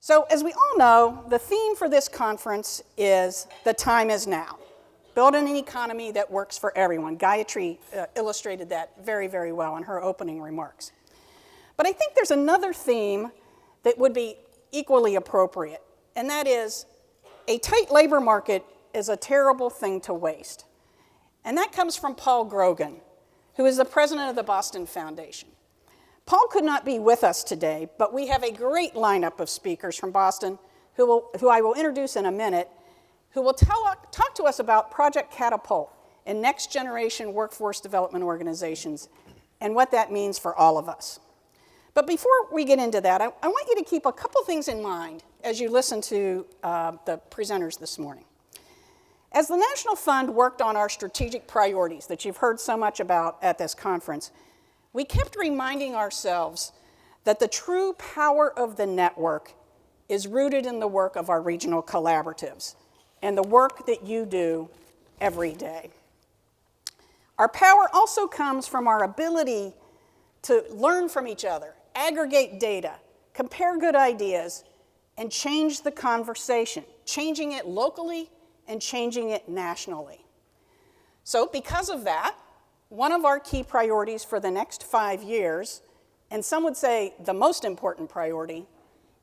So as we all know, the theme for this conference is the time is now. Building an economy that works for everyone. Gayatri illustrated that very, very well in her opening remarks. But I think there's another theme that would be equally appropriate, and that is a tight labor market is a terrible thing to waste. And that comes from Paul Grogan, who is the president of the Boston Foundation. Paul could not be with us today, but we have a great lineup of speakers from Boston who I will introduce in a minute, who will talk to us about Project Catapult and next generation workforce development organizations and what that means for all of us. But before we get into that, I want you to keep a couple things in mind as you listen to the presenters this morning. As the National Fund worked on our strategic priorities that you've heard so much about at this conference, we kept reminding ourselves that the true power of the network is rooted in the work of our regional collaboratives and the work that you do every day. Our power also comes from our ability to learn from each other, aggregate data, compare good ideas, and change the conversation, changing it locally and changing it nationally. So because of that, one of our key priorities for the next 5 years, and some would say the most important priority,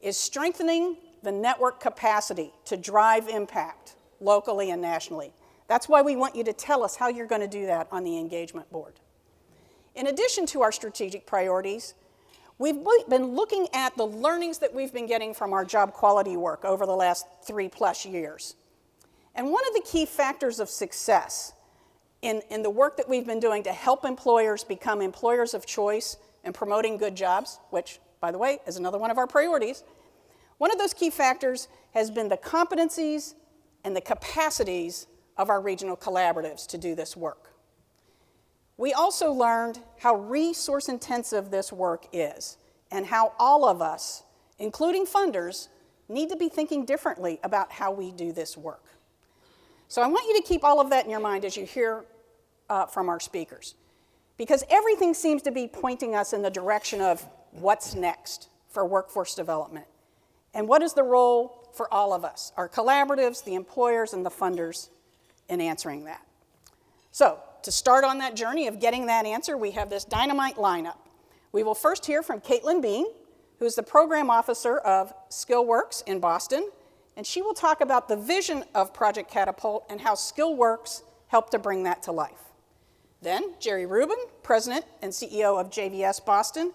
is strengthening the network capacity to drive impact locally and nationally. That's why we want you to tell us how you're going to do that on the engagement board. In addition to our strategic priorities, we've been looking at the learnings that we've been getting from our job quality work over the last 3+ years. And one of the key factors of success in the work that we've been doing to help employers become employers of choice and promoting good jobs, which, by the way, is another one of our priorities, one of those key factors has been the competencies and the capacities of our regional collaboratives to do this work. We also learned how resource-intensive this work is and how all of us, including funders, need to be thinking differently about how we do this work. So I want you to keep all of that in your mind as you hear from our speakers, because everything seems to be pointing us in the direction of what's next for workforce development, and what is the role for all of us, our collaboratives, the employers, and the funders in answering that. So to start on that journey of getting that answer, we have this dynamite lineup. We will first hear from Caitlin Bean, who is the program officer of SkillWorks in Boston, and she will talk about the vision of Project Catapult and how SkillWorks helped to bring that to life. Then Jerry Rubin, president and CEO of JVS Boston,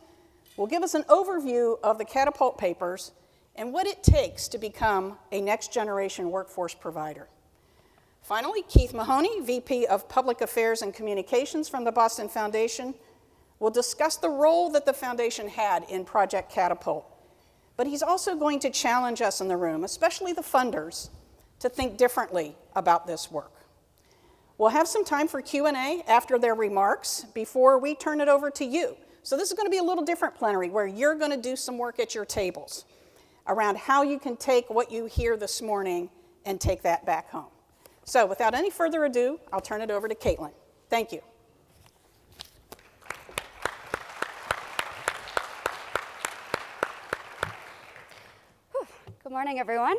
will give us an overview of the Catapult papers and what it takes to become a next-generation workforce provider. Finally, Keith Mahoney, VP of Public Affairs and Communications from the Boston Foundation, will discuss the role that the foundation had in Project Catapult. But he's also going to challenge us in the room, especially the funders, to think differently about this work. We'll have some time for Q&A after their remarks before we turn it over to you. So this is going to be a little different plenary where you're going to do some work at your tables around how you can take what you hear this morning and take that back home. So without any further ado, I'll turn it over to Caitlin. Thank you. Good morning, everyone.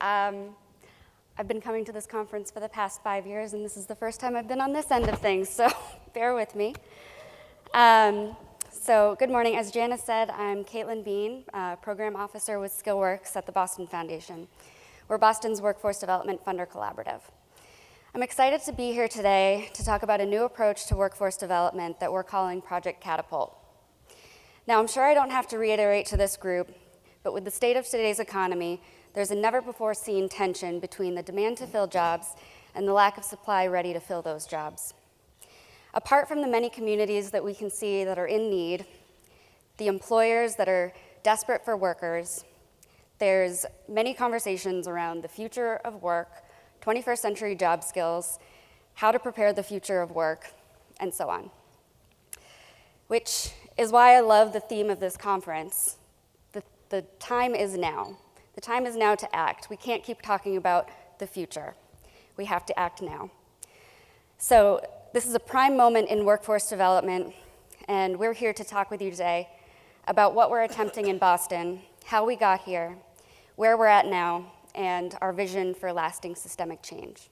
I've been coming to this conference for the past 5 years, and this is the first time I've been on this end of things, so bear with me. So good morning. As Janice said, I'm Caitlin Bean, Program Officer with SkillWorks at the Boston Foundation. We're Boston's Workforce Development Funder Collaborative. I'm excited to be here today to talk about a new approach to workforce development that we're calling Project Catapult. Now, I'm sure I don't have to reiterate to this group, but with the state of today's economy, there's a never-before-seen tension between the demand to fill jobs and the lack of supply ready to fill those jobs. Apart from the many communities that we can see that are in need, the employers that are desperate for workers, there's many conversations around the future of work, 21st century job skills, how to prepare the future of work, and so on. Which is why I love the theme of this conference. The time is now. The time is now to act. We can't keep talking about the future. We have to act now. So this is a prime moment in workforce development, and we're here to talk with you today about what we're attempting in Boston, how we got here, where we're at now, and our vision for lasting systemic change.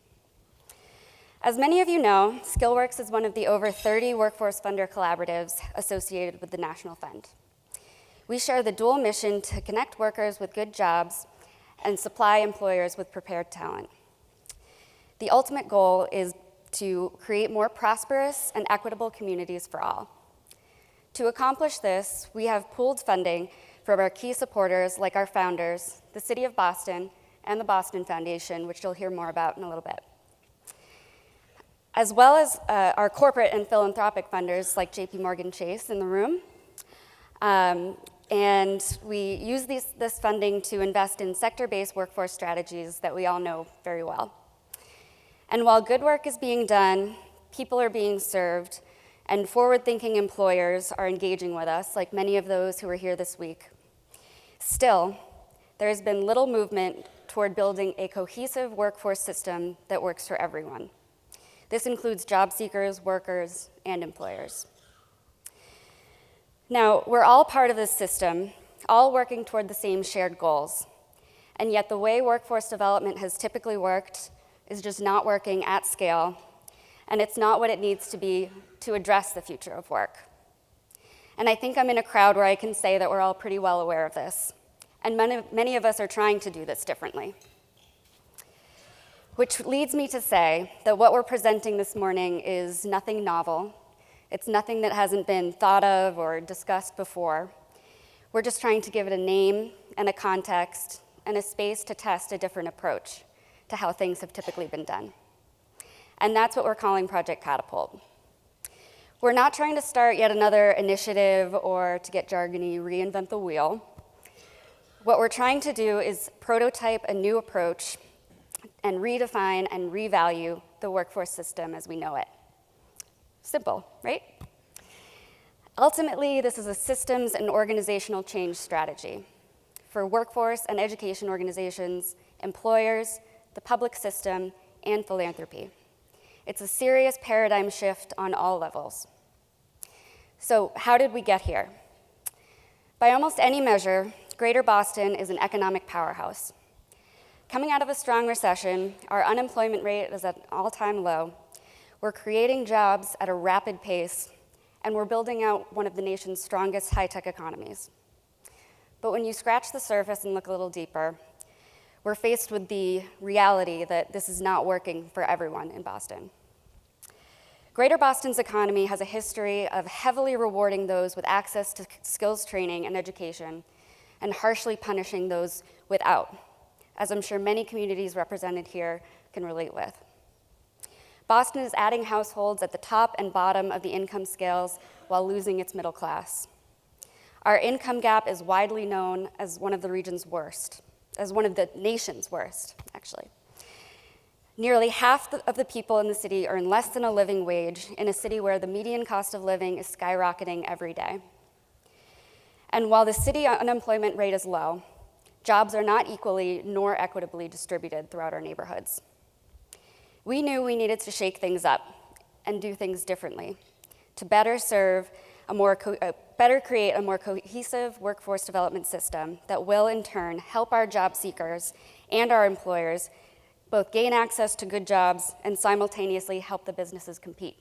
As many of you know, SkillWorks is one of the over 30 workforce funder collaboratives associated with the National Fund. We share the dual mission to connect workers with good jobs and supply employers with prepared talent. The ultimate goal is to create more prosperous and equitable communities for all. To accomplish this, we have pooled funding from our key supporters like our founders, the City of Boston, and the Boston Foundation, which you'll hear more about in a little bit, as well as our corporate and philanthropic funders like JP Morgan Chase in the room. And we use this funding to invest in sector-based workforce strategies that we all know very well. And while good work is being done, people are being served, and forward-thinking employers are engaging with us, like many of those who are here this week. Still, there has been little movement toward building a cohesive workforce system that works for everyone. This includes job seekers, workers, and employers. Now, we're all part of this system, all working toward the same shared goals. And yet the way workforce development has typically worked is just not working at scale, and it's not what it needs to be to address the future of work. And I think I'm in a crowd where I can say that we're all pretty well aware of this. And many of us are trying to do this differently. Which leads me to say that what we're presenting this morning is nothing novel. It's nothing that hasn't been thought of or discussed before. We're just trying to give it a name and a context and a space to test a different approach to how things have typically been done. And that's what we're calling Project Catapult. We're not trying to start yet another initiative or, to get jargony, reinvent the wheel. What we're trying to do is prototype a new approach and redefine and revalue the workforce system as we know it. Simple, right? Ultimately, this is a systems and organizational change strategy for workforce and education organizations, employers, the public system, and philanthropy. It's a serious paradigm shift on all levels. So how did we get here? By almost any measure, Greater Boston is an economic powerhouse. Coming out of a strong recession, our unemployment rate is at an all-time low. We're creating jobs at a rapid pace, and we're building out one of the nation's strongest high-tech economies. But when you scratch the surface and look a little deeper, we're faced with the reality that this is not working for everyone in Boston. Greater Boston's economy has a history of heavily rewarding those with access to skills training and education, and harshly punishing those without, as I'm sure many communities represented here can relate with. Boston is adding households at the top and bottom of the income scales while losing its middle class. Our income gap is widely known as one of the region's worst, as one of the nation's worst, actually. Nearly half of the people in the city earn less than a living wage in a city where the median cost of living is skyrocketing every day. And while the city unemployment rate is low, jobs are not equally nor equitably distributed throughout our neighborhoods. We knew we needed to shake things up and do things differently to better serve better create a more cohesive workforce development system that will in turn help our job seekers and our employers both gain access to good jobs and simultaneously help the businesses compete.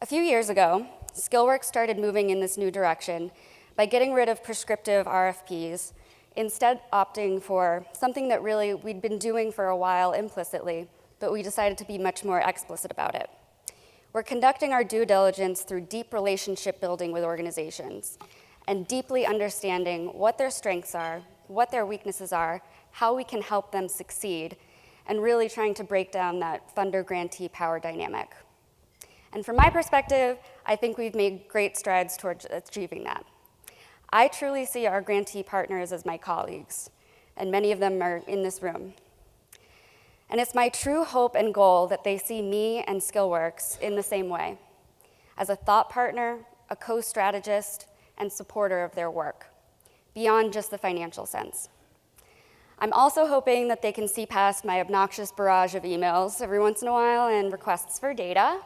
A few years ago, SkillWorks started moving in this new direction by getting rid of prescriptive RFPs, instead opting for something that really we'd been doing for a while implicitly, but we decided to be much more explicit about it. We're conducting our due diligence through deep relationship building with organizations and deeply understanding what their strengths are, what their weaknesses are, how we can help them succeed, and really trying to break down that funder-grantee power dynamic. And from my perspective, I think we've made great strides towards achieving that. I truly see our grantee partners as my colleagues, and many of them are in this room. And it's my true hope and goal that they see me and SkillWorks in the same way, as a thought partner, a co-strategist, and supporter of their work, beyond just the financial sense. I'm also hoping that they can see past my obnoxious barrage of emails every once in a while and requests for data.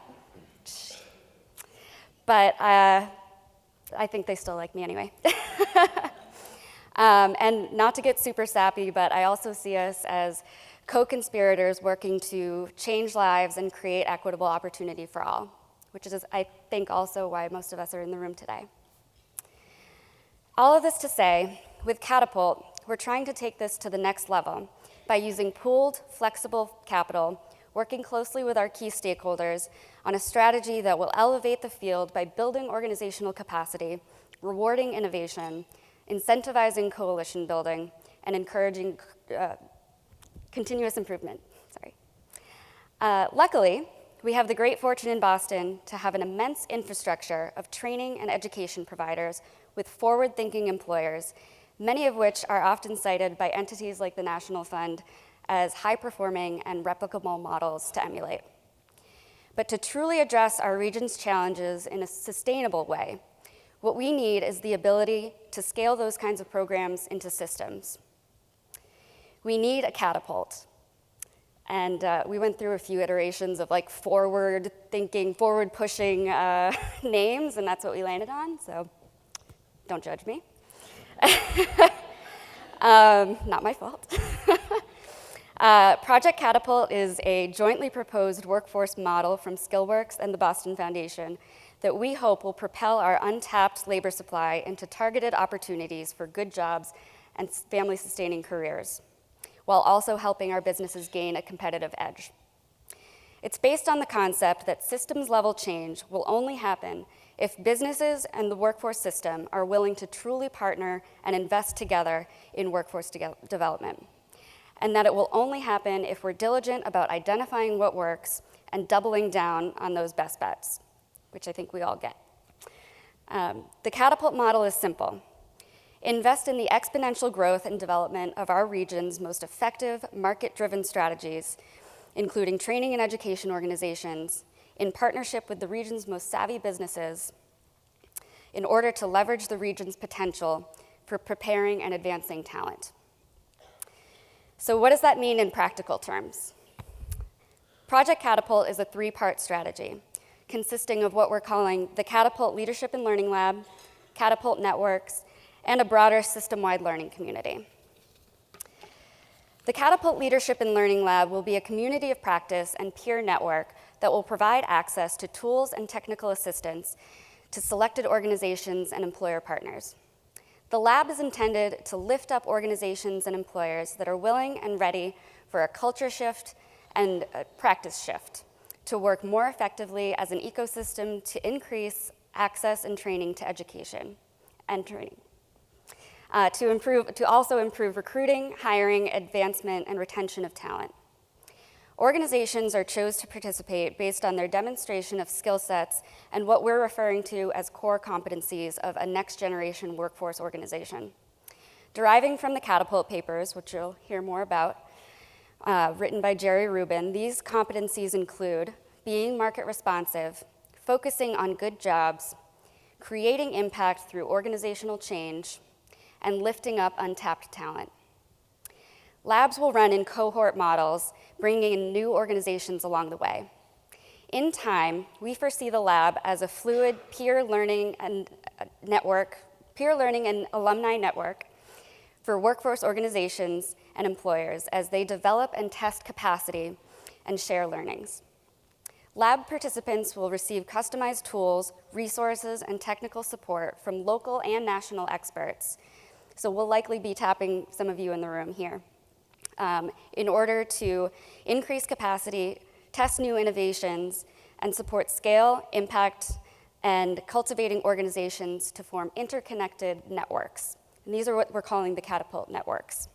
But I think they still like me anyway. And not to get super sappy, but I also see us as co-conspirators working to change lives and create equitable opportunity for all, which is, I think, also why most of us are in the room today. All of this to say, with Catapult, we're trying to take this to the next level by using pooled, flexible capital, working closely with our key stakeholders on a strategy that will elevate the field by building organizational capacity, rewarding innovation, incentivizing coalition building, and encouraging continuous improvement. Luckily, we have the great fortune in Boston to have an immense infrastructure of training and education providers with forward-thinking employers, many of which are often cited by entities like the National Fund as high-performing and replicable models to emulate. But to truly address our region's challenges in a sustainable way, what we need is the ability to scale those kinds of programs into systems. We need a catapult. And we went through a few iterations of like forward-thinking, forward-pushing names, and that's what we landed on, so don't judge me. Not my fault. Project Catapult is a jointly proposed workforce model from Skillworks and the Boston Foundation that we hope will propel our untapped labor supply into targeted opportunities for good jobs and family-sustaining careers, while also helping our businesses gain a competitive edge. It's based on the concept that systems-level change will only happen if businesses and the workforce system are willing to truly partner and invest together in workforce development, and that it will only happen if we're diligent about identifying what works and doubling down on those best bets, which I think we all get. The Catapult model is simple. Invest in the exponential growth and development of our region's most effective market-driven strategies, including training and education organizations, in partnership with the region's most savvy businesses, in order to leverage the region's potential for preparing and advancing talent. So what does that mean in practical terms? Project Catapult is a three-part strategy consisting of what we're calling the Catapult Leadership and Learning Lab, Catapult Networks, and a broader system-wide learning community. The Catapult Leadership and Learning Lab will be a community of practice and peer network that will provide access to tools and technical assistance to selected organizations and employer partners. The lab is intended to lift up organizations and employers that are willing and ready for a culture shift and a practice shift to work more effectively as an ecosystem to increase access and training to education and training. To also improve recruiting, hiring, advancement, and retention of talent. Organizations are chosen to participate based on their demonstration of skill sets and what we're referring to as core competencies of a next-generation workforce organization. Deriving from the Catapult papers, which you'll hear more about, written by Jerry Rubin, these competencies include being market responsive, focusing on good jobs, creating impact through organizational change, and lifting up untapped talent. Labs will run in cohort models, bringing in new organizations along the way. In time, we foresee the lab as a fluid peer learning and alumni network for workforce organizations and employers as they develop and test capacity and share learnings. Lab participants will receive customized tools, resources, and technical support from local and national experts. So we'll likely be tapping some of you in the room here in order to increase capacity, test new innovations, and support scale, impact, and cultivating organizations to form interconnected networks. And these are what we're calling the Catapult networks.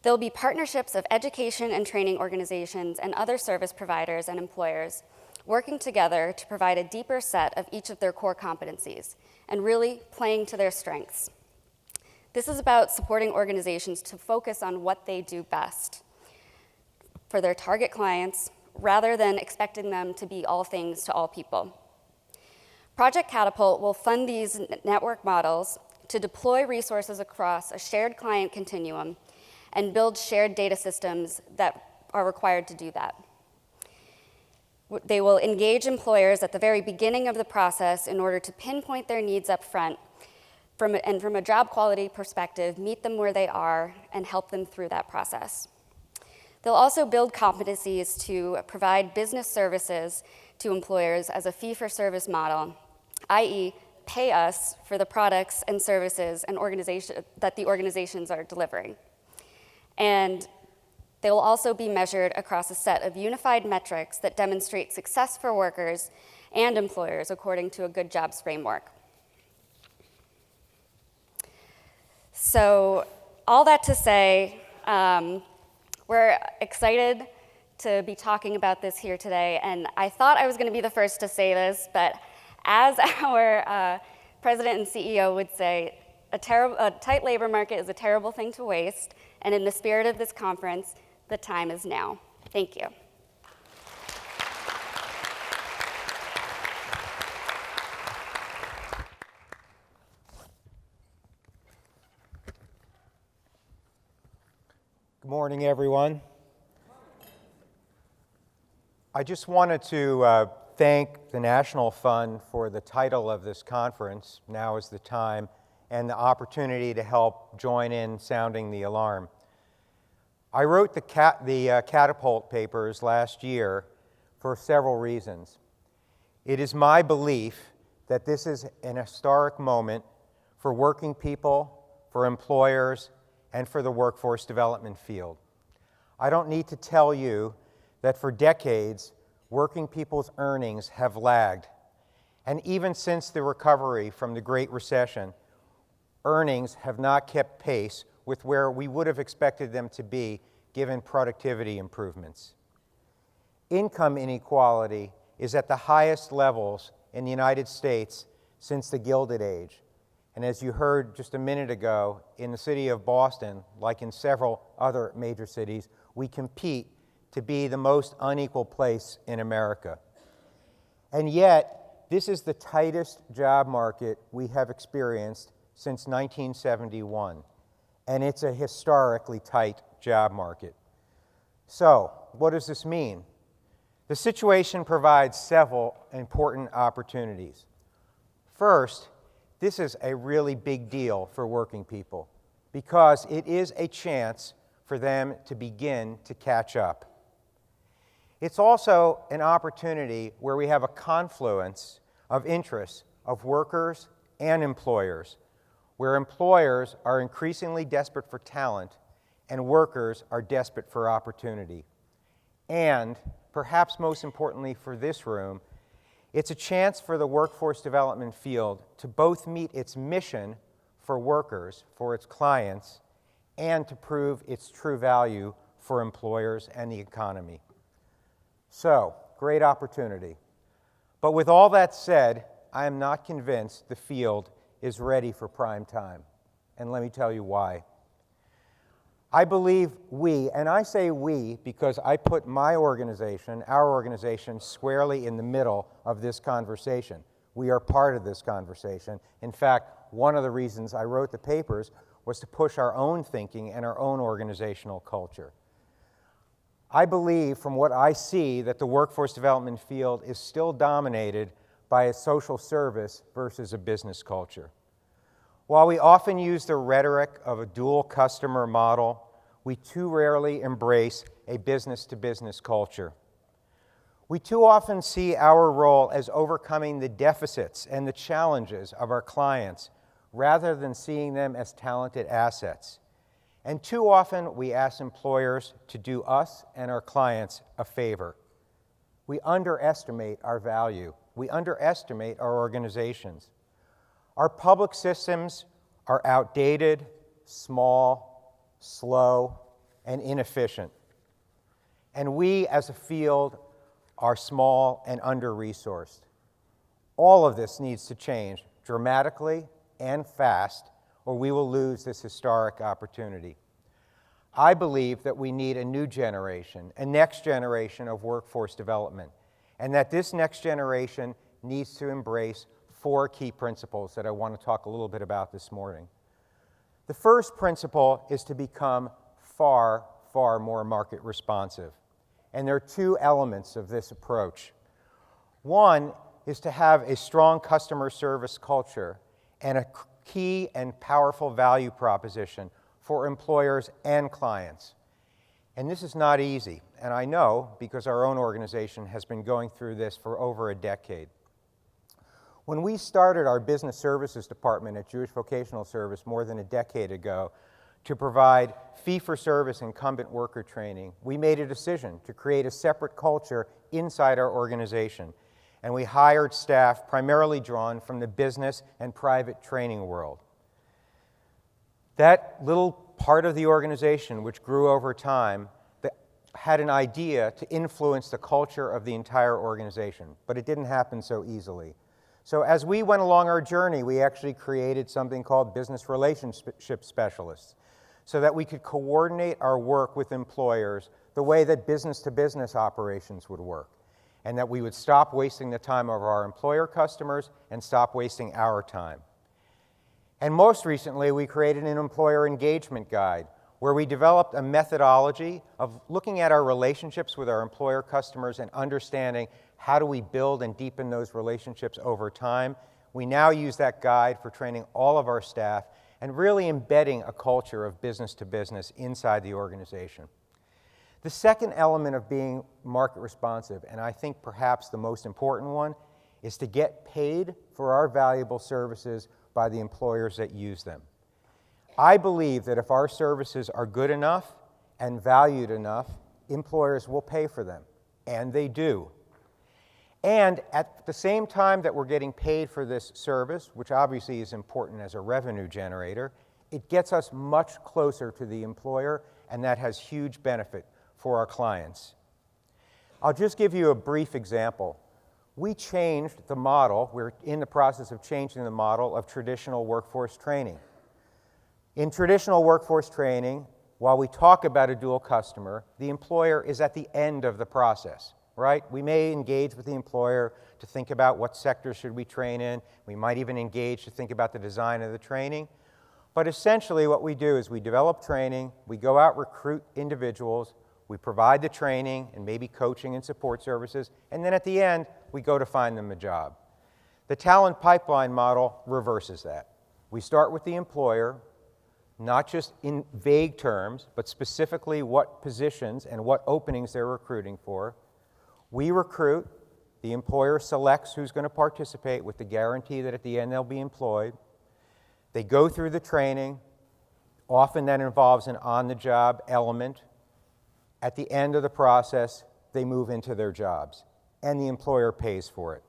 There'll be partnerships of education and training organizations and other service providers and employers working together to provide a deeper set of each of their core competencies and really playing to their strengths. This is about supporting organizations to focus on what they do best for their target clients rather than expecting them to be all things to all people. Project Catapult will fund these network models to deploy resources across a shared client continuum and build shared data systems that are required to do that. They will engage employers at the very beginning of the process in order to pinpoint their needs up front from a job quality perspective, meet them where they are and help them through that process. They'll also build competencies to provide business services to employers as a fee-for-service model, i.e., pay us for the products and services and that the organizations are delivering. And they will also be measured across a set of unified metrics that demonstrate success for workers and employers according to a good jobs framework. So all that to say, we're excited to be talking about this here today, and I thought I was going to be the first to say this, but as our president and CEO would say, a tight labor market is a terrible thing to waste, and in the spirit of this conference, the time is now. Thank you. Good morning, everyone. I just wanted to thank the National Fund for the title of this conference, Now is the Time, and the opportunity to help join in sounding the alarm. I wrote the Catapult papers last year for several reasons. It is my belief that this is an historic moment for working people, for employers, and for the workforce development field. I don't need to tell you that for decades, working people's earnings have lagged. And even since the recovery from the Great Recession, earnings have not kept pace with where we would have expected them to be given productivity improvements. Income inequality is at the highest levels in the United States since the Gilded Age. And as you heard just a minute ago, in the city of Boston, like in several other major cities, we compete to be the most unequal place in America. And yet, this is the tightest job market we have experienced since 1971. And it's a historically tight job market. So, what does this mean? The situation provides several important opportunities. First, this is a really big deal for working people because it is a chance for them to begin to catch up. It's also an opportunity where we have a confluence of interests of workers and employers, where employers are increasingly desperate for talent and workers are desperate for opportunity. And, perhaps most importantly for this room, it's a chance for the workforce development field to both meet its mission for workers, for its clients, and to prove its true value for employers and the economy. So, great opportunity. But with all that said, I am not convinced the field is ready for prime time. And let me tell you why. I believe we, and I say we because I put my organization, our organization, squarely in the middle of this conversation. We are part of this conversation. In fact, one of the reasons I wrote the papers was to push our own thinking and our own organizational culture. I believe, from what I see, that the workforce development field is still dominated by a social service versus a business culture. While we often use the rhetoric of a dual customer model, we too rarely embrace a business-to-business culture. We too often see our role as overcoming the deficits and the challenges of our clients rather than seeing them as talented assets. And too often we ask employers to do us and our clients a favor. We underestimate our value. We underestimate our organizations. Our public systems are outdated, small, slow, and inefficient. And we as a field are small and under-resourced. All of this needs to change dramatically and fast, or we will lose this historic opportunity. I believe that we need a new generation, a next generation of workforce development, and that this next generation needs to embrace 4 key principles that I want to talk a little bit about this morning. The first principle is to become far, far more market responsive. And there are 2 elements of this approach. One is to have a strong customer service culture and key and powerful value proposition for employers and clients. And this is not easy, and I know because our own organization has been going through this for over a decade. When we started our business services department at Jewish Vocational Service more than a decade ago to provide fee-for-service incumbent worker training, we made a decision to create a separate culture inside our organization, and we hired staff primarily drawn from the business and private training world. That little part of the organization, which grew over time, had an idea to influence the culture of the entire organization, but it didn't happen so easily. So as we went along our journey, we actually created something called business relationship specialists so that we could coordinate our work with employers the way that business-to-business operations would work, and that we would stop wasting the time of our employer customers and stop wasting our time. And most recently, we created an employer engagement guide where we developed a methodology of looking at our relationships with our employer customers and understanding how do we build and deepen those relationships over time. We now use that guide for training all of our staff and really embedding a culture of business to business inside the organization. The second element of being market responsive, and I think perhaps the most important one, is to get paid for our valuable services by the employers that use them. I believe that if our services are good enough and valued enough, employers will pay for them, and they do. And at the same time that we're getting paid for this service, which obviously is important as a revenue generator, it gets us much closer to the employer, and that has huge benefit for our clients. I'll just give you a brief example. We changed the model, we're in the process of changing the model of traditional workforce training. In traditional workforce training, while we talk about a dual customer, the employer is at the end of the process, right? We may engage with the employer to think about what sectors should we train in. We might even engage to think about the design of the training. But essentially what we do is we develop training, we go out, recruit individuals, we provide the training and maybe coaching and support services, and then at the end, we go to find them a job. The talent pipeline model reverses that. We start with the employer, not just in vague terms, but specifically what positions and what openings they're recruiting for. We recruit, the employer selects who's going to participate with the guarantee that at the end they'll be employed. They go through the training. Often that involves an on-the-job element. At the end of the process, they move into their jobs, and the employer pays for it.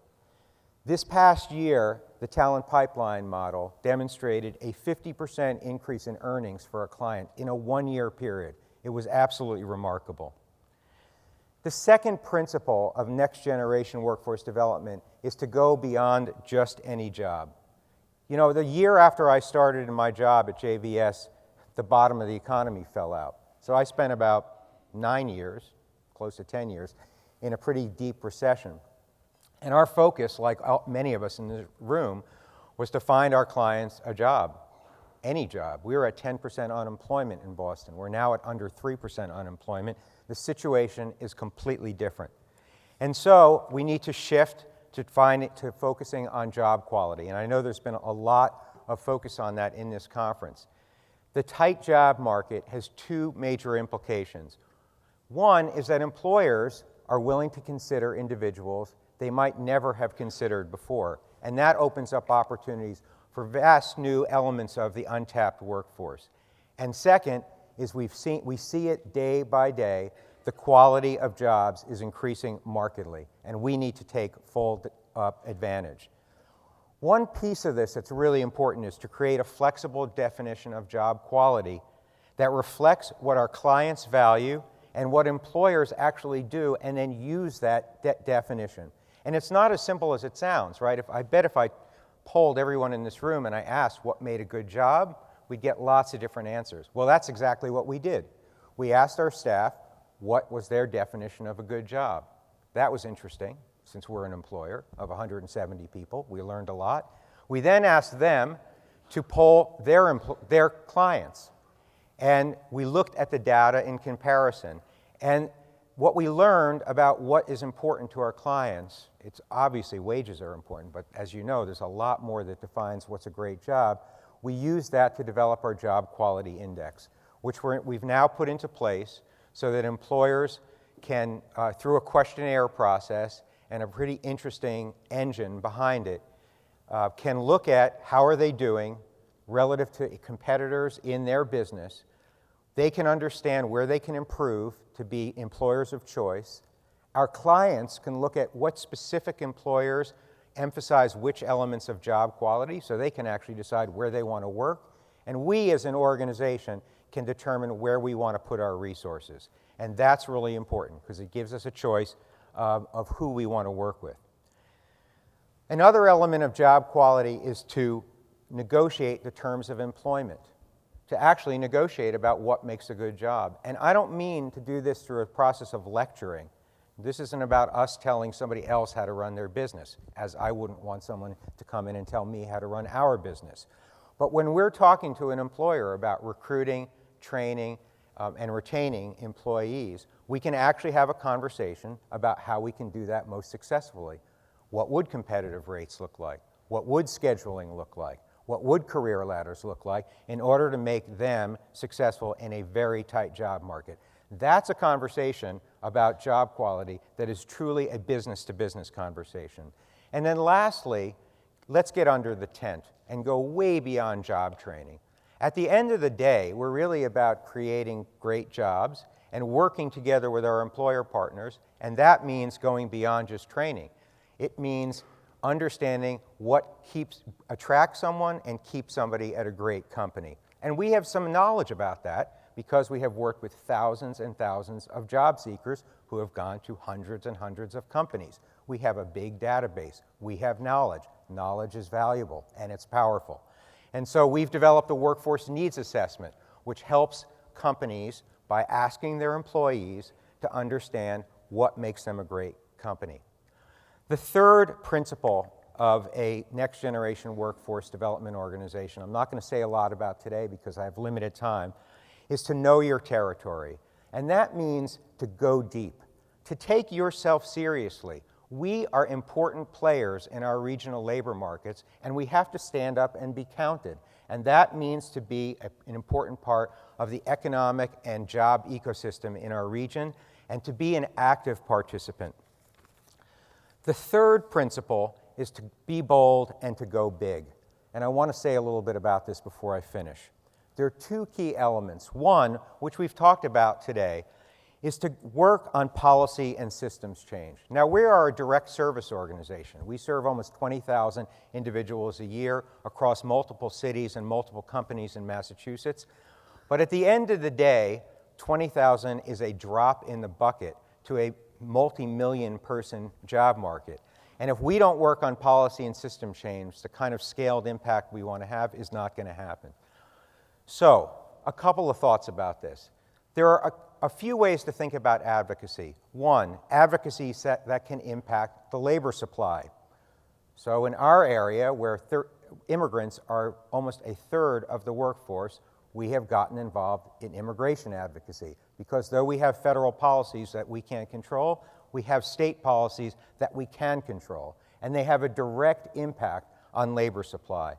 This past year, the talent pipeline model demonstrated a 50% increase in earnings for a client in a one-year period. It was absolutely remarkable. The second principle of next-generation workforce development is to go beyond just any job. You know, the year after I started in my job at JVS, the bottom of the economy fell out. So I spent about 9 years, close to 10 years, in a pretty deep recession. And our focus, like many of us in this room, was to find our clients a job, any job. We were at 10% unemployment in Boston. We're now at under 3% unemployment. The situation is completely different. And so we need to shift to focusing on job quality. And I know there's been a lot of focus on that in this conference. The tight job market has two major implications. One is that employers are willing to consider individuals they might never have considered before, and that opens up opportunities for vast new elements of the untapped workforce. And second is we see it day by day, the quality of jobs is increasing markedly, and we need to take full advantage. One piece of this that's really important is to create a flexible definition of job quality that reflects what our clients value and what employers actually do, and then use that definition. And it's not as simple as it sounds, right? I bet if I polled everyone in this room and I asked what made a good job, we'd get lots of different answers. Well, that's exactly what we did. We asked our staff what was their definition of a good job. That was interesting, since we're an employer of 170 people. We learned a lot. We then asked them to poll their clients. And we looked at the data in comparison. And what we learned about what is important to our clients, it's obviously wages are important, but as you know, there's a lot more that defines what's a great job. we use that to develop our job quality index, which we've now put into place so that employers can, through a questionnaire process and a pretty interesting engine behind it, can look at how are they doing relative to competitors in their business. They can understand where they can improve to be employers of choice. Our clients can look at what specific employers emphasize which elements of job quality so they can actually decide where they want to work. And we as an organization can determine where we want to put our resources. And that's really important because it gives us a choice of who we want to work with. Another element of job quality is to negotiate the terms of employment, to actually negotiate about what makes a good job. And I don't mean to do this through a process of lecturing. This isn't about us telling somebody else how to run their business, as I wouldn't want someone to come in and tell me how to run our business. But when we're talking to an employer about recruiting, training, and retaining employees, we can actually have a conversation about how we can do that most successfully. What would competitive rates look like? What would scheduling look like? What would career ladders look like in order to make them successful in a very tight job market? That's a conversation about job quality that is truly a business-to-business conversation. And then lastly, let's get under the tent and go way beyond job training. At the end of the day, we're really about creating great jobs and working together with our employer partners, and that means going beyond just training. It means understanding what attracts someone and keeps somebody at a great company. And we have some knowledge about that because we have worked with thousands and thousands of job seekers who have gone to hundreds and hundreds of companies. We have a big database. We have knowledge. Knowledge is valuable and it's powerful. And so we've developed a workforce needs assessment, which helps companies by asking their employees to understand what makes them a great company. The third principle of a next generation workforce development organization, I'm not going to say a lot about today because I have limited time, is to know your territory. And that means to go deep, to take yourself seriously. We are important players in our regional labor markets, and we have to stand up and be counted. And that means to be an important part of the economic and job ecosystem in our region, and to be an active participant. The third principle is to be bold and to go big. And I want to say a little bit about this before I finish. There are two key elements. One, which we've talked about today, is to work on policy and systems change. Now, we are a direct service organization. We serve almost 20,000 individuals a year across multiple cities and multiple companies in Massachusetts. But at the end of the day, 20,000 is a drop in the bucket to a multi-million person job market. And if we don't work on policy and system change, the kind of scaled impact we want to have is not going to happen. So, a couple of thoughts about this. There are a few ways to think about advocacy. One, advocacy that can impact the labor supply. So in our area, where immigrants are almost a third of the workforce, we have gotten involved in immigration advocacy. Because though we have federal policies that we can't control, we have state policies that we can control. And they have a direct impact on labor supply.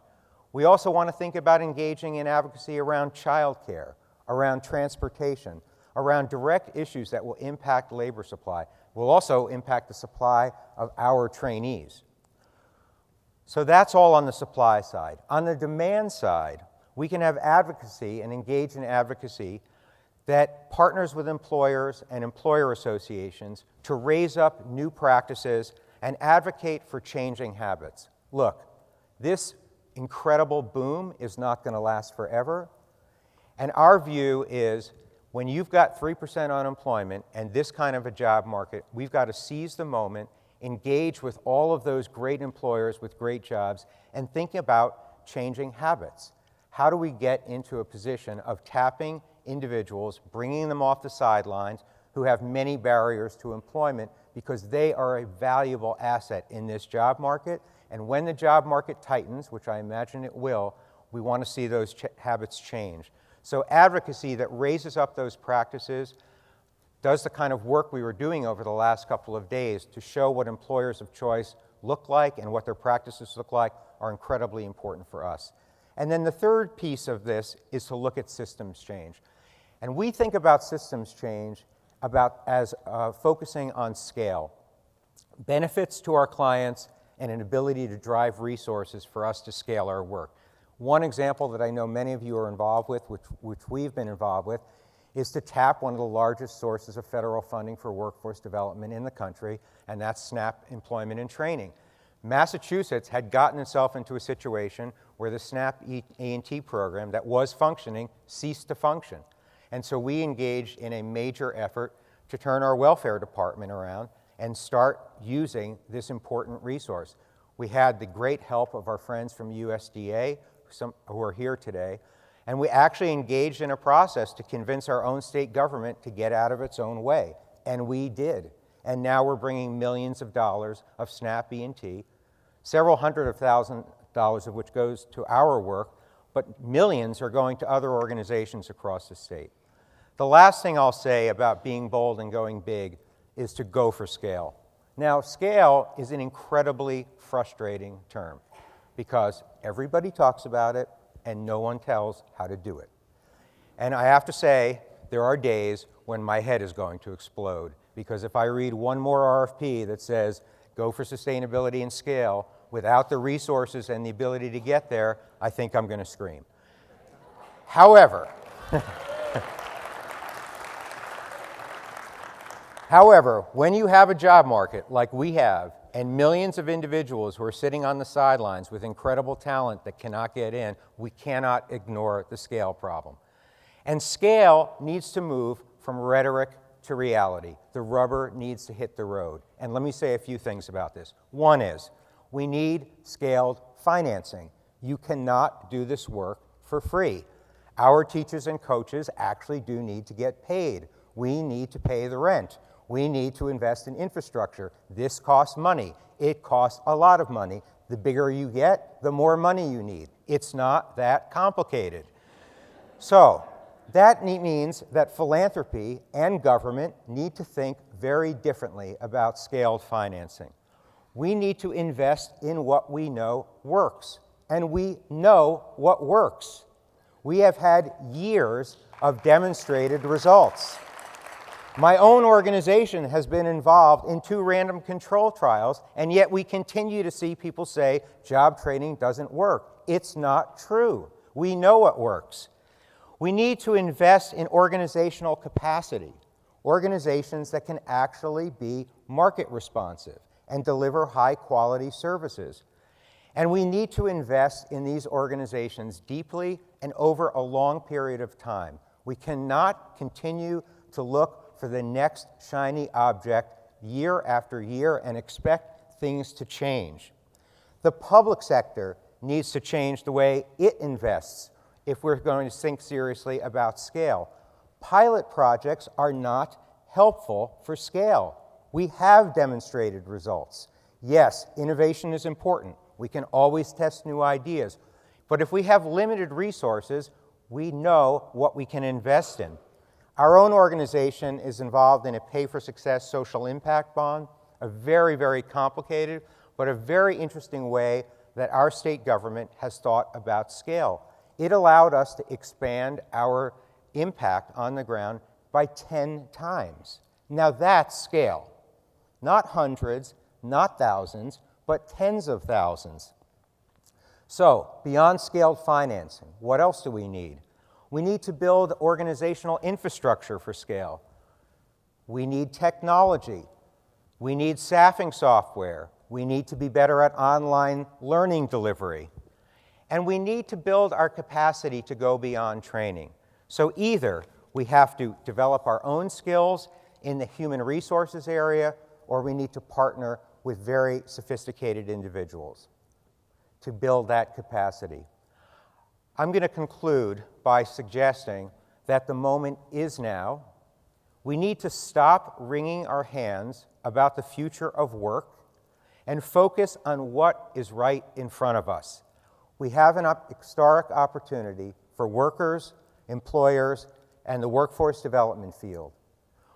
We also want to think about engaging in advocacy around childcare, around transportation, around direct issues that will impact labor supply, will also impact the supply of our trainees. So that's all on the supply side. On the demand side, we can have advocacy and engage in advocacy that partners with employers and employer associations to raise up new practices and advocate for changing habits. Look, this incredible boom is not going to last forever. And our view is when you've got 3% unemployment and this kind of a job market, we've got to seize the moment, engage with all of those great employers with great jobs, and think about changing habits. How do we get into a position of tapping individuals, bringing them off the sidelines who have many barriers to employment because they are a valuable asset in this job market? And when the job market tightens, which I imagine it will, we want to see those habits change. So advocacy that raises up those practices, does the kind of work we were doing over the last couple of days to show what employers of choice look like and what their practices look like are incredibly important for us. And then the third piece of this is to look at systems change. And we think about systems change as focusing on scale, benefits to our clients, and an ability to drive resources for us to scale our work. One example that I know many of you are involved with, which we've been involved with, is to tap one of the largest sources of federal funding for workforce development in the country, and that's SNAP Employment and Training. Massachusetts had gotten itself into a situation where the SNAP A&T program that was functioning ceased to function. And so we engaged in a major effort to turn our welfare department around and start using this important resource. We had the great help of our friends from USDA, who are here today, and we actually engaged in a process to convince our own state government to get out of its own way, and we did. And now we're bringing millions of dollars of SNAP E&T, several hundred of thousand dollars of which goes to our work, but millions are going to other organizations across the state. The last thing I'll say about being bold and going big is to go for scale. Now, scale is an incredibly frustrating term because everybody talks about it and no one tells how to do it. And I have to say, there are days when my head is going to explode because if I read one more RFP that says, go for sustainability and scale, without the resources and the ability to get there, I think I'm going to scream. However, when you have a job market like we have, and millions of individuals who are sitting on the sidelines with incredible talent that cannot get in, we cannot ignore the scale problem. And scale needs to move from rhetoric to reality. The rubber needs to hit the road. And let me say a few things about this. One is, we need scaled financing. You cannot do this work for free. Our teachers and coaches actually do need to get paid. We need to pay the rent. We need to invest in infrastructure. This costs money. It costs a lot of money. The bigger you get, the more money you need. It's not that complicated. So that means that philanthropy and government need to think very differently about scaled financing. We need to invest in what we know works, and we know what works. We have had years of demonstrated results. My own organization has been involved in 2 random control trials, and yet we continue to see people say job training doesn't work. It's not true. We know it works. We need to invest in organizational capacity, organizations that can actually be market responsive and deliver high-quality services. And we need to invest in these organizations deeply and over a long period of time. We cannot continue to look for the next shiny object year after year and expect things to change. The public sector needs to change the way it invests if we're going to think seriously about scale. Pilot projects are not helpful for scale. We have demonstrated results. Yes, innovation is important. We can always test new ideas. But if we have limited resources, we know what we can invest in. Our own organization is involved in a pay-for-success social impact bond, a very, very complicated, but a very interesting way that our state government has thought about scale. It allowed us to expand our impact on the ground by 10 times. Now that's scale. Not hundreds, not thousands, but tens of thousands. So, beyond scaled financing, what else do we need? We need to build organizational infrastructure for scale. We need technology. We need staffing software. We need to be better at online learning delivery. And we need to build our capacity to go beyond training. So either we have to develop our own skills in the human resources area, or we need to partner with very sophisticated individuals to build that capacity. I'm going to conclude by suggesting that the moment is now. We need to stop wringing our hands about the future of work and focus on what is right in front of us. We have an historic opportunity for workers, employers, and the workforce development field.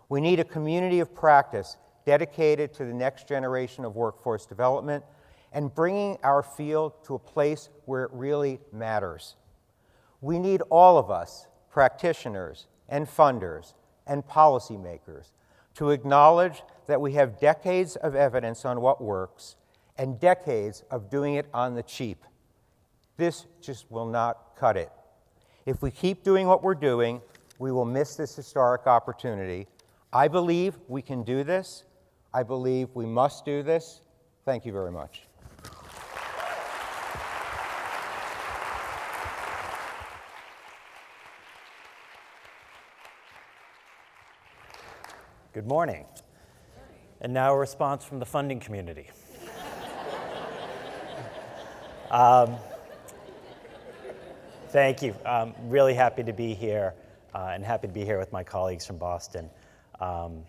We need a community of practice dedicated to the next generation of workforce development, and bringing our field to a place where it really matters. We need all of us, practitioners and funders and policymakers, to acknowledge that we have decades of evidence on what works and decades of doing it on the cheap. This just will not cut it. If we keep doing what we're doing, we will miss this historic opportunity. I believe we can do this. I believe we must do this. Thank you very much. Good morning. And now a response from the funding community. Thank you. I'm really happy to be here and happy to be here with my colleagues from Boston. On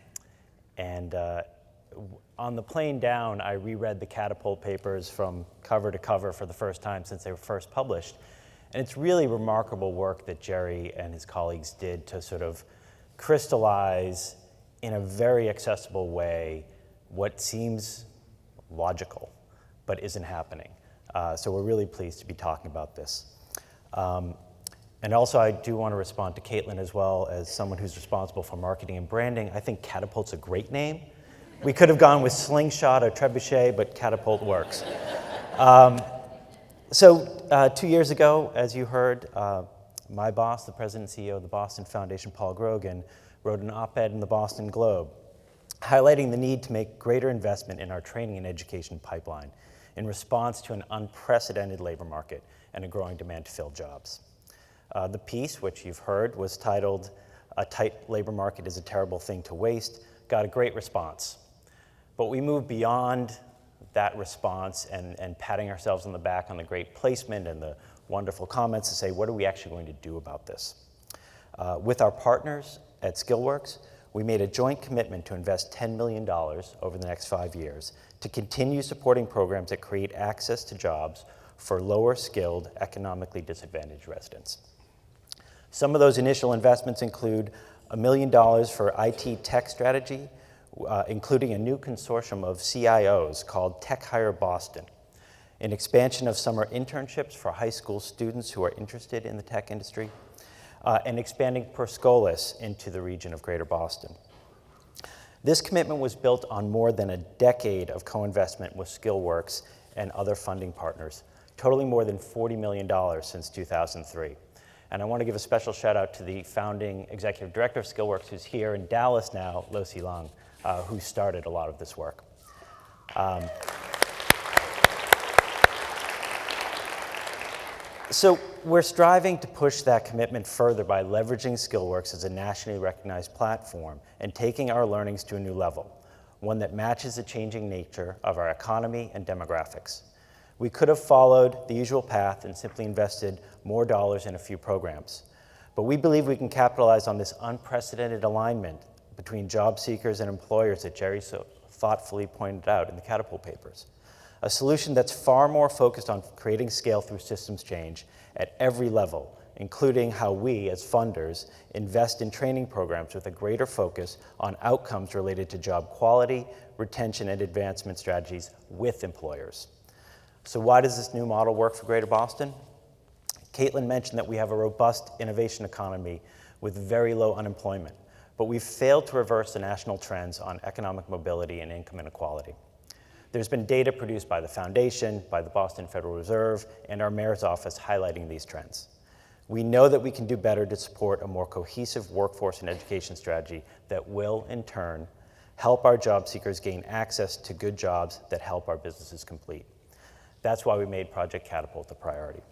the plane down, I reread the Catapult papers from cover to cover for the first time since they were first published. And it's really remarkable work that Jerry and his colleagues did to sort of crystallize in a very accessible way what seems logical but isn't happening. So we're really pleased to be talking about this. And also I do want to respond to Caitlin as well as someone who's responsible for marketing and branding. I think Catapult's a great name. We could have gone with Slingshot or Trebuchet, but Catapult works. So 2 years ago, as you heard, my boss, the president and CEO of the Boston Foundation, Paul Grogan, wrote an op-ed in the Boston Globe highlighting the need to make greater investment in our training and education pipeline in response to an unprecedented labor market and a growing demand to fill jobs. The piece, which you've heard, was titled, "A Tight Labor Market is a Terrible Thing to Waste," got a great response. But we moved beyond that response and patting ourselves on the back on the great placement and the wonderful comments to say, what are we actually going to do about this? With our partners at SkillWorks, we made a joint commitment to invest $10 million over the next 5 years to continue supporting programs that create access to jobs for lower skilled, economically disadvantaged residents. Some of those initial investments include $1 million for IT tech strategy, including a new consortium of CIOs called Tech Hire Boston, an expansion of summer internships for high school students who are interested in the tech industry, and expanding Perscolis into the region of Greater Boston. This commitment was built on more than a decade of co-investment with SkillWorks and other funding partners, totaling more than $40 million since 2003. And I want to give a special shout out to the founding executive director of SkillWorks, who's here in Dallas now, Lo Si Lang, who started a lot of this work. So we're striving to push that commitment further by leveraging SkillWorks as a nationally recognized platform and taking our learnings to a new level, one that matches the changing nature of our economy and demographics. We could have followed the usual path and simply invested more dollars in a few programs, but we believe we can capitalize on this unprecedented alignment between job seekers and employers that Jerry so thoughtfully pointed out in the Catapult papers. A solution that's far more focused on creating scale through systems change at every level, including how we, as funders, invest in training programs with a greater focus on outcomes related to job quality, retention, and advancement strategies with employers. So why does this new model work for Greater Boston? Caitlin mentioned that we have a robust innovation economy with very low unemployment, but we've failed to reverse the national trends on economic mobility and income inequality. There's been data produced by the Foundation, by the Boston Federal Reserve, and our mayor's office highlighting these trends. We know that we can do better to support a more cohesive workforce and education strategy that will, in turn, help our job seekers gain access to good jobs that help our businesses compete. That's why we made Project Catapult a priority.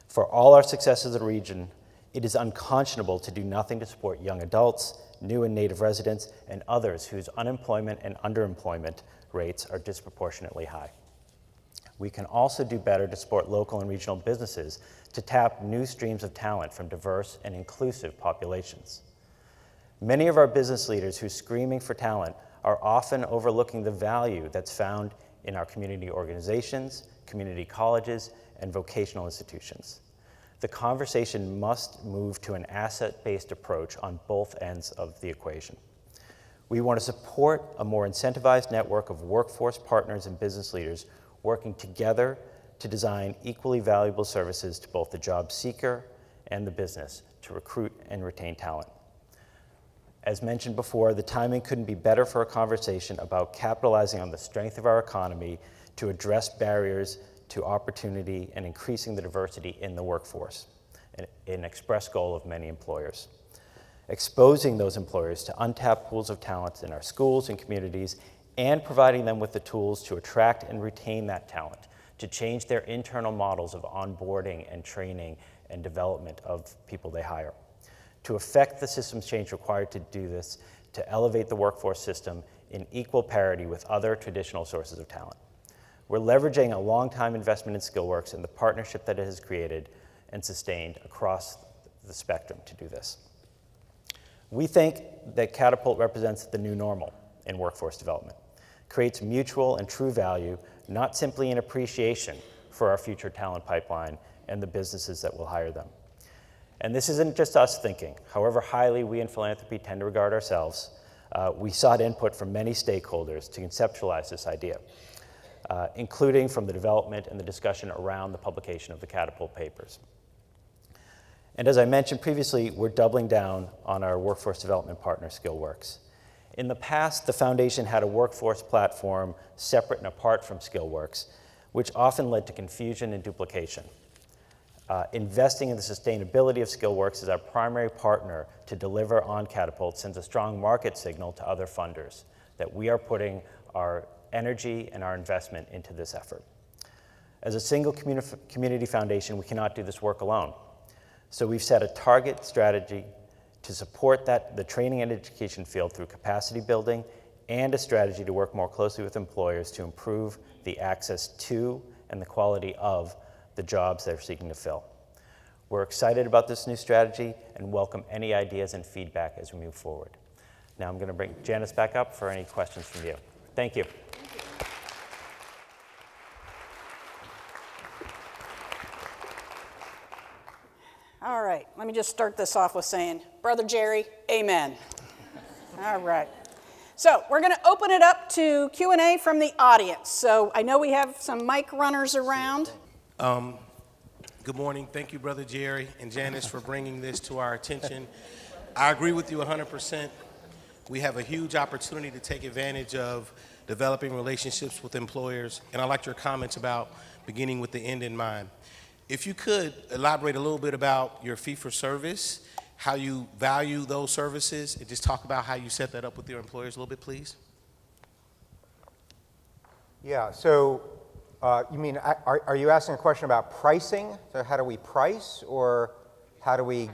For all our successes in the region, it is unconscionable to do nothing to support young adults, new and native residents, and others whose unemployment and underemployment rates are disproportionately high. We can also do better to support local and regional businesses to tap new streams of talent from diverse and inclusive populations. Many of our business leaders who are screaming for talent are often overlooking the value that's found in our community organizations, community colleges, and vocational institutions. The conversation must move to an asset-based approach on both ends of the equation. We want to support a more incentivized network of workforce partners and business leaders working together to design equally valuable services to both the job seeker and the business to recruit and retain talent. As mentioned before, the timing couldn't be better for a conversation about capitalizing on the strength of our economy to address barriers to opportunity and increasing the diversity in the workforce, an express goal of many employers. Exposing those employers to untapped pools of talent in our schools and communities, and providing them with the tools to attract and retain that talent, to change their internal models of onboarding and training and development of people they hire. To effect the systems change required to do this, to elevate the workforce system in equal parity with other traditional sources of talent. We're leveraging a long-time investment in SkillWorks and the partnership that it has created and sustained across the spectrum to do this. We think that Catapult represents the new normal in workforce development, creates mutual and true value, not simply an appreciation for our future talent pipeline and the businesses that will hire them. And this isn't just us thinking. However highly we in philanthropy tend to regard ourselves, we sought input from many stakeholders to conceptualize this idea, including from the development and the discussion around the publication of the Catapult papers. And as I mentioned previously, we're doubling down on our workforce development partner, SkillWorks. In the past, the foundation had a workforce platform separate and apart from SkillWorks, which often led to confusion and duplication. Investing in the sustainability of SkillWorks as our primary partner to deliver on Catapult sends a strong market signal to other funders that we are putting our energy and our investment into this effort. As a single community foundation, we cannot do this work alone. So we've set a target strategy to support the training and education field through capacity building, and a strategy to work more closely with employers to improve the access to and the quality of the jobs they're seeking to fill. We're excited about this new strategy and welcome any ideas and feedback as we move forward. Now I'm going to bring Janice back up for any questions from you. Thank you. All right, let me just start this off with saying, Brother Jerry, amen. All right. So we're going to open it up to Q&A from the audience. So I know we have some mic runners around. Good morning. Thank you, Brother Jerry and Janice, for bringing this to our attention. I agree with you 100%. We have a huge opportunity to take advantage of developing relationships with employers, and I liked your comments about beginning with the end in mind. If you could elaborate a little bit about your fee-for-service, how you value those services, and just talk about how you set that up with your employers a little bit, please. Yeah, so you mean, are you asking a question about pricing? So how do we price, or how do we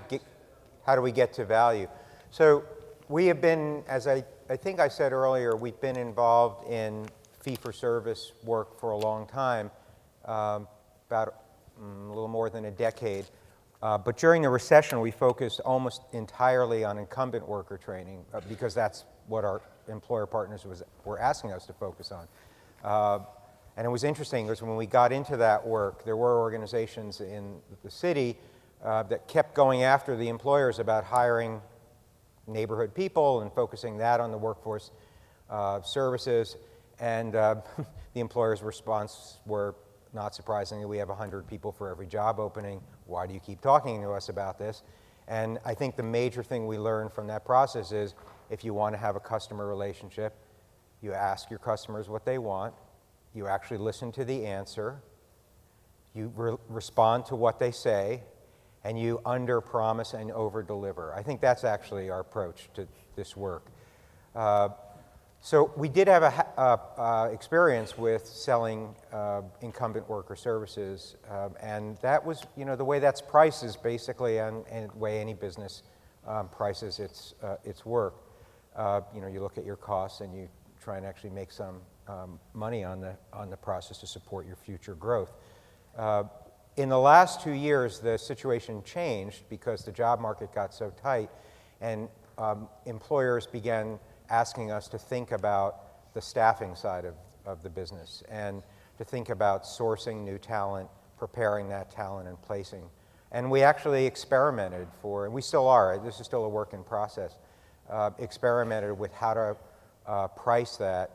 get to value? So we have been, as I think I said earlier, we've been involved in fee-for-service work for a long time, about a little more than a decade. But during the recession, we focused almost entirely on incumbent worker training because that's what our employer partners were asking us to focus on. And it was interesting because when we got into that work, there were organizations in the city that kept going after the employers about hiring neighborhood people and focusing that on the workforce services. And the employer's response were, not surprisingly, we have 100 people for every job opening. Why do you keep talking to us about this? And I think the major thing we learned from that process is if you want to have a customer relationship, you ask your customers what they want, you actually listen to the answer, you respond to what they say, and you under-promise and over-deliver. I think that's actually our approach to this work. So we did have a experience with selling incumbent worker services, and that was, the way that's priced is basically on the way any business prices its work. You look at your costs and you try and actually make some money on the process to support your future growth. In the last 2 years, the situation changed because the job market got so tight, and employers began asking us to think about the staffing side of the business and to think about sourcing new talent, preparing that talent, and placing. And we actually experimented and we still are, this is still a work in process, experimented with how to price that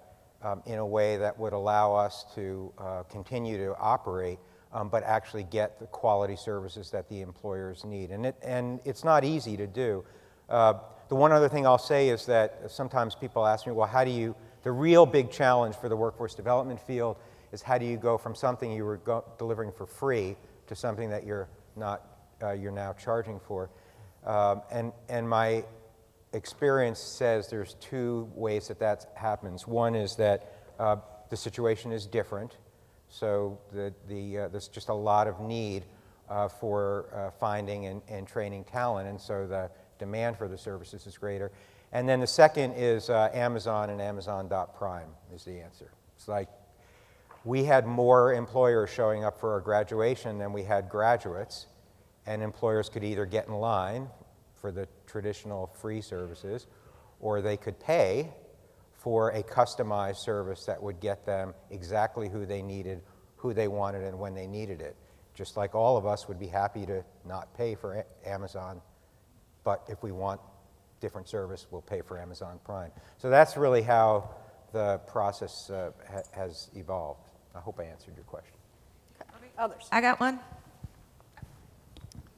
in a way that would allow us to continue to operate, but actually get the quality services that the employers need. And it's not easy to do. The one other thing I'll say is that sometimes people ask me, well, the real big challenge for the workforce development field is how do you go from something you were delivering for free to something that you're now charging for. And my experience says there's two ways that happens. One is that the situation is different, so there's just a lot of need for finding and training talent, and so the demand for the services is greater. And then the second is Amazon and Amazon.Prime is the answer. It's like we had more employers showing up for our graduation than we had graduates, and employers could either get in line for the traditional free services, or they could pay for a customized service that would get them exactly who they needed, who they wanted, and when they needed it. Just like all of us would be happy to not pay for Amazon, but if we want different service, we'll pay for Amazon Prime. So that's really how the process has evolved. I hope I answered your question. Others? I got one.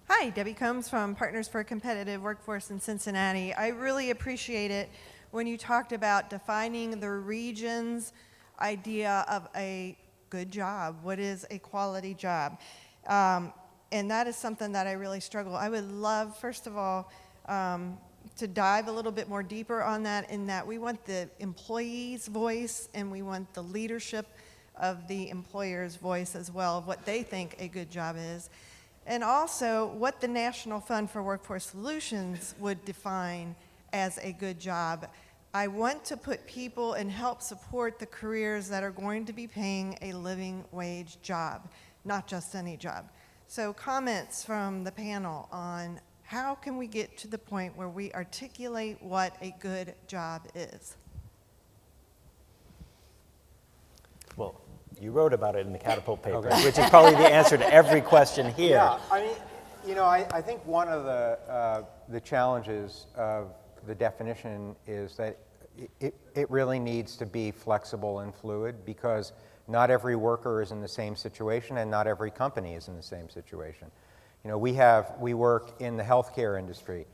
Hi, Debbie Combs from Partners for a Competitive Workforce in Cincinnati. I really appreciate it when you talked about defining the region's idea of a good job. What is a quality job? And that is something that I really struggle. I would love, first of all, to dive a little bit more deeper on that, in that we want the employee's voice and we want the leadership of the employer's voice as well, of what they think a good job is. And also what the National Fund for Workforce Solutions would define as a good job. I want to put people and help support the careers that are going to be paying a living wage job, not just any job. So comments from the panel on how can we get to the point where we articulate what a good job is? Well, you wrote about it in the Catapult paper, which is probably the answer to every question here. Yeah, I mean, I think one of the challenges of the definition is that it really needs to be flexible and fluid, because not every worker is in the same situation and not every company is in the same situation. We work in the healthcare industry.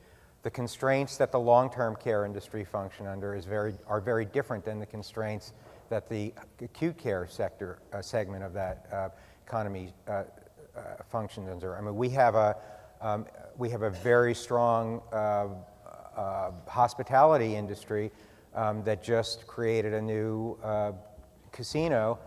The constraints that the long-term care industry function under are very different than the constraints that the acute care sector segment of that economy functions under. I mean, we have a very strong hospitality industry that just created a new casino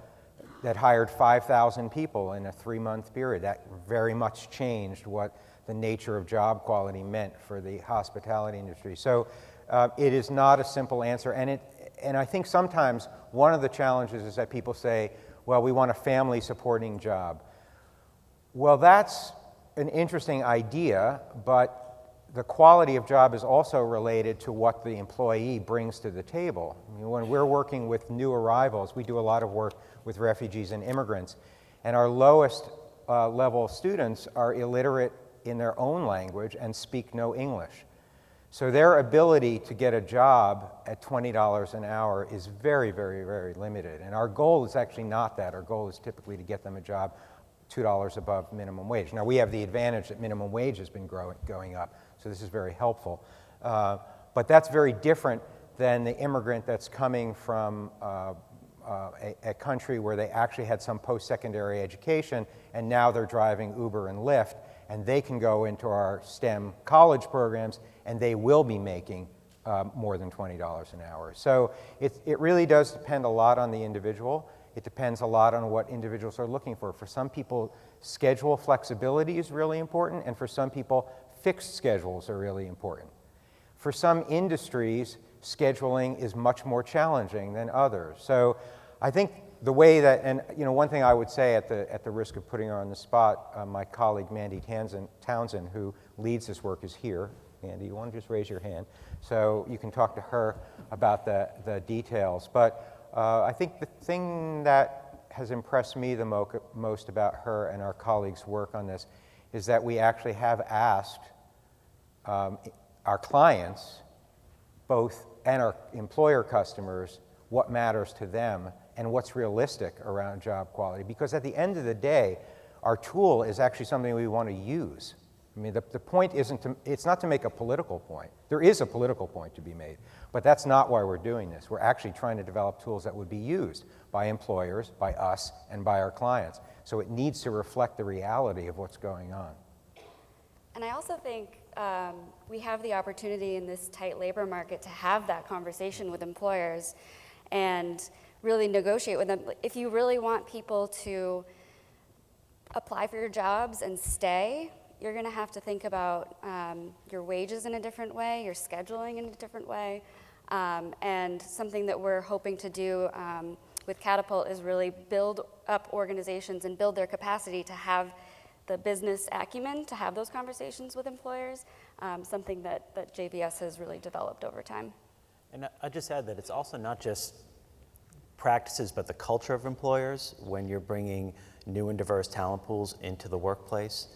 that hired 5,000 people in a 3-month period. That very much changed what the nature of job quality meant for the hospitality industry. So it is not a simple answer, and I think sometimes one of the challenges is that people say, well, we want a family supporting job. Well, that's an interesting idea, but the quality of job is also related to what the employee brings to the table. I mean, when we're working with new arrivals, we do a lot of work with refugees and immigrants, and our lowest level students are illiterate in their own language and speak no English. So their ability to get a job at $20 an hour is very, very, very limited. And our goal is actually not that. Our goal is typically to get them a job $2 above minimum wage. Now, we have the advantage that minimum wage has been going up, so this is very helpful. But that's very different than the immigrant that's coming from a country where they actually had some post-secondary education, and now they're driving Uber and Lyft, and they can go into our STEM college programs, and they will be making more than $20 an hour. So it really does depend a lot on the individual. It depends a lot on what individuals are looking for. For some people, schedule flexibility is really important, and for some people, fixed schedules are really important. For some industries, scheduling is much more challenging than others. So I think the way that, and one thing I would say at the risk of putting her on the spot, my colleague Mandy Townsend, who leads this work, is here. Mandy, you want to just raise your hand? So you can talk to her about the details. But I think the thing that has impressed me the most about her and our colleagues' work on this is that we actually have asked our clients, both and our employer customers, what matters to them and what's realistic around job quality. Because at the end of the day, our tool is actually something we want to use. I mean, the point isn't it's not to make a political point. There is a political point to be made, but that's not why we're doing this. We're actually trying to develop tools that would be used by employers, by us, and by our clients. So it needs to reflect the reality of what's going on. And I also think we have the opportunity in this tight labor market to have that conversation with employers and really negotiate with them. If you really want people to apply for your jobs and stay, you're going to have to think about your wages in a different way, your scheduling in a different way, and something that we're hoping to do with Catapult is really build up organizations and build their capacity to have the business acumen to have those conversations with employers, something that JVS has really developed over time. And I just add that it's also not just practices, but the culture of employers when you're bringing new and diverse talent pools into the workplace,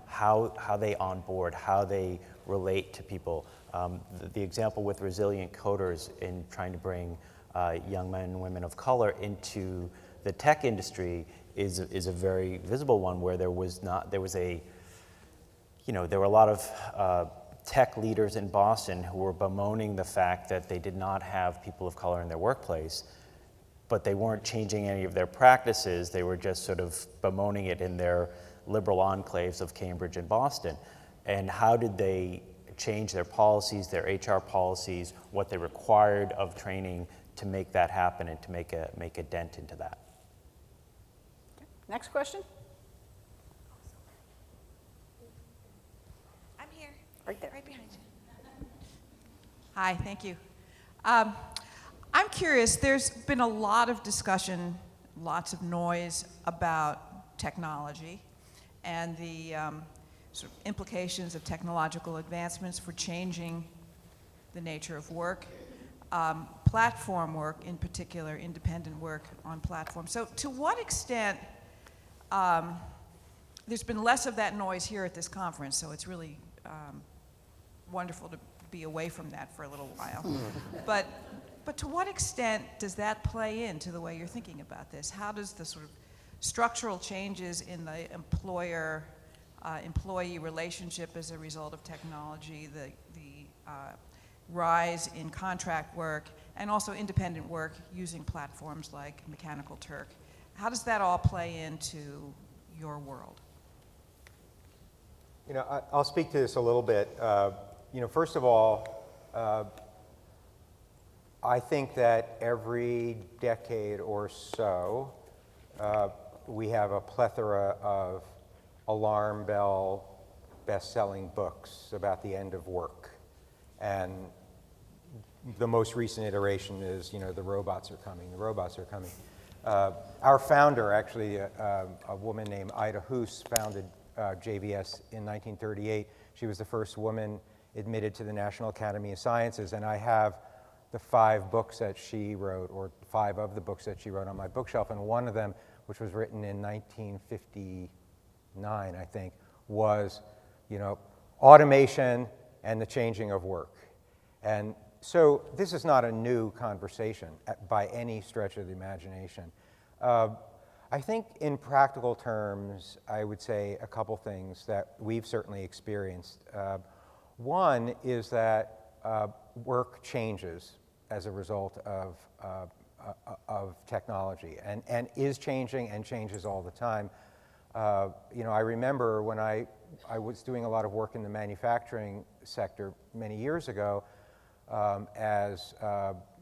how they onboard, how they relate to people. The example with resilient coders in trying to bring young men and women of color into the tech industry is a very visible one where there were a lot of tech leaders in Boston who were bemoaning the fact that they did not have people of color in their workplace, but they weren't changing any of their practices. They were just sort of bemoaning it in their liberal enclaves of Cambridge and Boston. And how did they change their policies, their HR policies, what they required of training to make that happen and to make a dent into that? Next question? I'm here. Right there. Right behind you. Hi, thank you. I'm curious, there's been a lot of discussion, lots of noise about technology and the sort of implications of technological advancements for changing the nature of work, platform work in particular, independent work on platforms. So to what extent, there's been less of that noise here at this conference, so it's really wonderful to be away from that for a little while. But to what extent does that play into the way you're thinking about this? How does the sort of structural changes in the employer-employee relationship as a result of technology, the rise in contract work, and also independent work using platforms like Mechanical Turk, how does that all play into your world? You know, I'll speak to this a little bit. First of all, I think that every decade or so, we have a plethora of alarm bell best-selling books about the end of work. And the most recent iteration is, the robots are coming, the robots are coming. Our founder, actually, a woman named Ida Hoos, founded JVS in 1938. She was the first woman admitted to the National Academy of Sciences, and I have the 5 books that she wrote, or 5 of the books that she wrote on my bookshelf, and one of them, which was written in 1959, I think, was, automation and the changing of work. And so this is not a new conversation by any stretch of the imagination. I think in practical terms, I would say a couple things that we've certainly experienced. One is that work changes as a result of technology and is changing and changes all the time. I remember when I was doing a lot of work in the manufacturing sector many years ago, as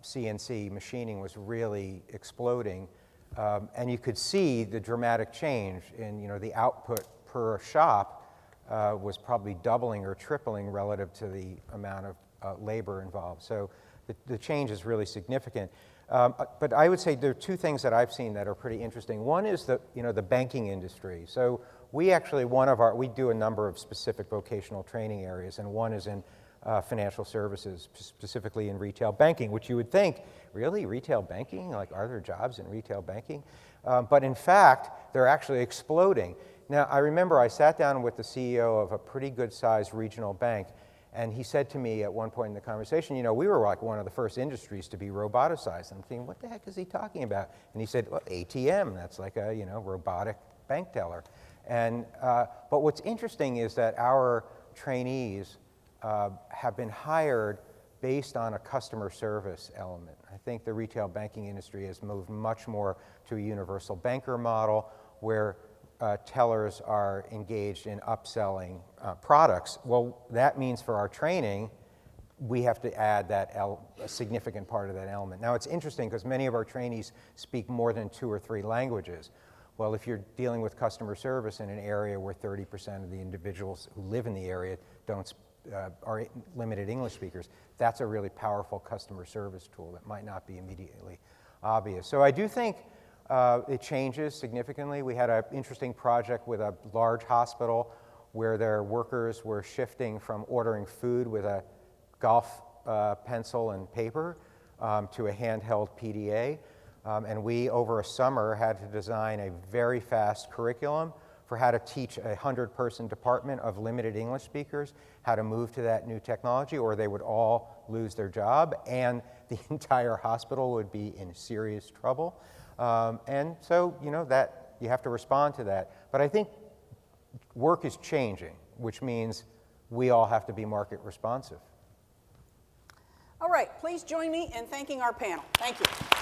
CNC machining was really exploding, and you could see the dramatic change in the output per shop was probably doubling or tripling relative to the amount of labor involved. So the change is really significant. But I would say there are 2 things that I've seen that are pretty interesting. One is the banking industry. So we actually, we do a number of specific vocational training areas, and one is in financial services, specifically in retail banking, which you would think, really, retail banking? Like, are there jobs in retail banking? But in fact, they're actually exploding. Now, I remember I sat down with the CEO of a pretty good-sized regional bank, And he said to me at one point in the conversation, you know, we were like one of the first industries to be roboticized. I'm thinking, what the heck is he talking about? And he said, well, ATM, that's like a, you know, robotic bank teller. And, but what's interesting is that our trainees have been hired based on a customer service element. I think the retail banking industry has moved much more to a universal banker model where tellers are engaged in upselling products. Well, that means for our training, we have to add that a significant part of that element. Now, it's interesting because many of our trainees speak more than 2 or 3 languages. Well, if you're dealing with customer service in an area where 30% of the individuals who live in the area are limited English speakers, that's a really powerful customer service tool that might not be immediately obvious. So I do think it changes significantly. We had an interesting project with a large hospital where their workers were shifting from ordering food with a golf pencil and paper to a handheld PDA. And we, over a summer, had to design a very fast curriculum for how to teach a 100-person department of limited English speakers how to move to that new technology, or they would all lose their job, and the entire hospital would be in serious trouble. And so, you know, that you have to respond to that. But I think work is changing, which means we all have to be market responsive. All right, please join me in thanking our panel. Thank you.